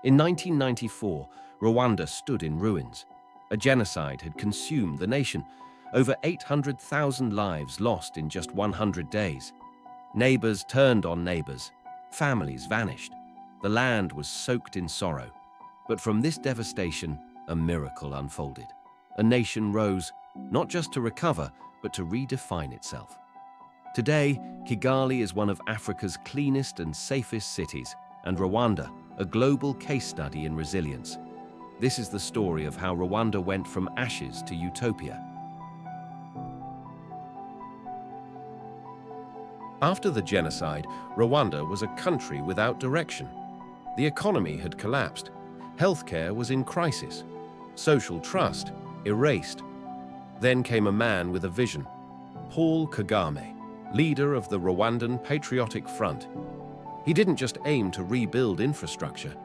In 1994, Rwanda stood in ruins. A genocide had consumed the nation. Over 800,000 lives lost in just 100 days. Neighbors turned on neighbors. Families vanished. The land was soaked in sorrow. But from this devastation, a miracle unfolded. A nation rose, not just to recover, but to redefine itself. Today, Kigali is one of Africa's cleanest and safest cities, and Rwanda, a global case study in resilience. This is the story of how Rwanda went from ashes to utopia. After the genocide, Rwanda was a country without direction. The economy had collapsed. Healthcare was in crisis. Social trust erased. Then came a man with a vision, Paul Kagame, leader of the Rwandan Patriotic Front. He didn't just aim to rebuild infrastructure.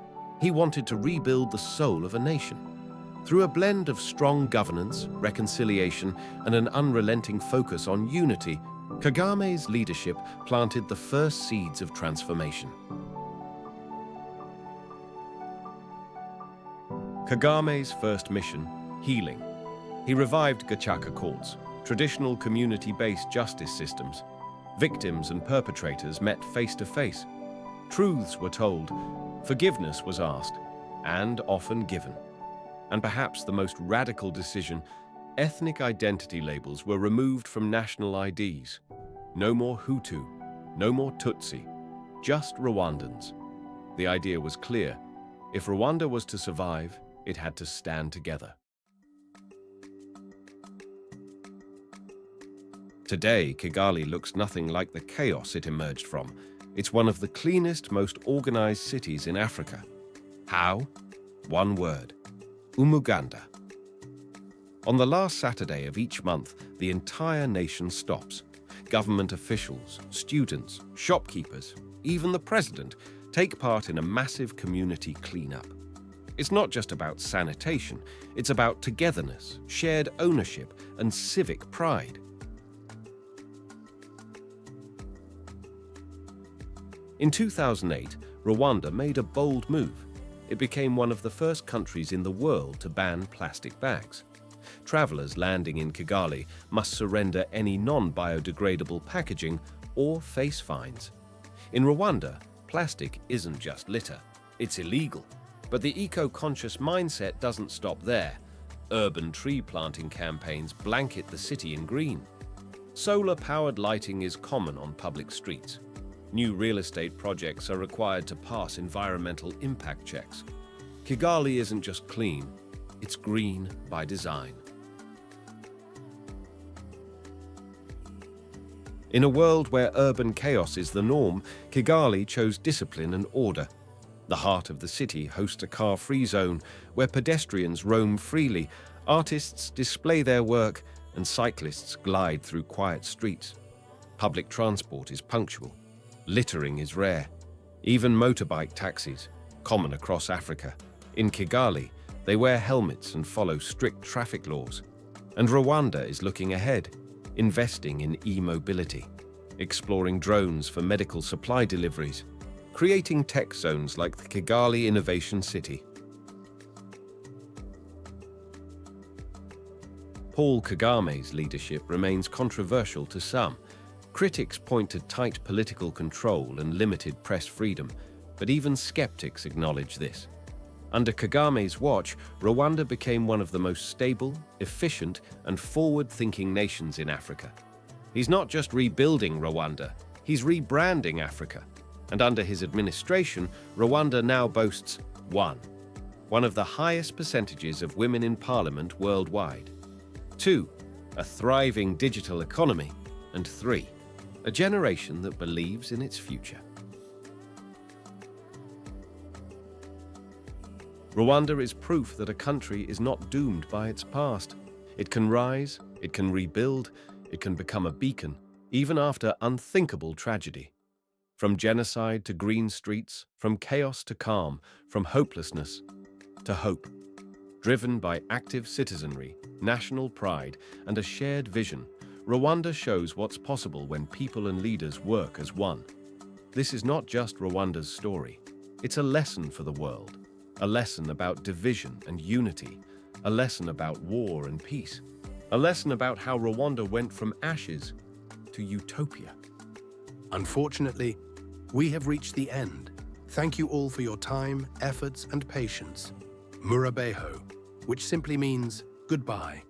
He wanted to rebuild the soul of a nation. Through a blend of strong governance, reconciliation, and an unrelenting focus on unity, Kagame's leadership planted the first seeds of transformation. Kagame's first mission, healing. He revived Gacaca courts, traditional community-based justice systems. Victims and perpetrators met face-to-face. Truths were told, forgiveness was asked, and often given. And perhaps the most radical decision, ethnic identity labels were removed from national IDs. No more Hutu, no more Tutsi, just Rwandans. The idea was clear. If Rwanda was to survive, it had to stand together. Today, Kigali looks nothing like the chaos it emerged from. It's one of the cleanest, most organized cities in Africa. How? One word: Umuganda. On the last Saturday of each month, the entire nation stops. Government officials, students, shopkeepers, even the president take part in a massive community cleanup. It's not just about sanitation, it's about togetherness, shared ownership, and civic pride. In 2008, Rwanda made a bold move. It became one of the first countries in the world to ban plastic bags. Travelers landing in Kigali must surrender any non-biodegradable packaging or face fines. In Rwanda, plastic isn't just litter, it's illegal. But the eco-conscious mindset doesn't stop there. Urban tree planting campaigns blanket the city in green. Solar-powered lighting is common on public streets. New real estate projects are required to pass environmental impact checks. Kigali isn't just clean, it's green by design. In a world where urban chaos is the norm, Kigali chose discipline and order. The heart of the city hosts a car-free zone where pedestrians roam freely, artists display their work, and cyclists glide through quiet streets. Public transport is punctual. Littering is rare. Even motorbike taxis, common across Africa. In Kigali, they wear helmets and follow strict traffic laws. And Rwanda is looking ahead, investing in e-mobility, exploring drones for medical supply deliveries, creating tech zones like the Kigali Innovation City. Paul Kagame's leadership remains controversial to some. Critics point to tight political control and limited press freedom, but even skeptics acknowledge this. Under Kagame's watch, Rwanda became one of the most stable, efficient, and forward-thinking nations in Africa. He's not just rebuilding Rwanda, he's rebranding Africa. And under his administration, Rwanda now boasts one of the highest percentages of women in parliament worldwide. 2, a thriving digital economy. And 3, a generation that believes in its future. Rwanda is proof that a country is not doomed by its past. It can rise, it can rebuild, it can become a beacon, even after unthinkable tragedy. From genocide to green streets, from chaos to calm, from hopelessness to hope. Driven by active citizenry, national pride, and a shared vision, Rwanda shows what's possible when people and leaders work as one. This is not just Rwanda's story. It's a lesson for the world. a lesson about division and unity, a lesson about war and peace, a lesson about how Rwanda went from ashes to utopia. Unfortunately, we have reached the end. Thank you all for your time, efforts, and patience. Murabeho, which simply means goodbye.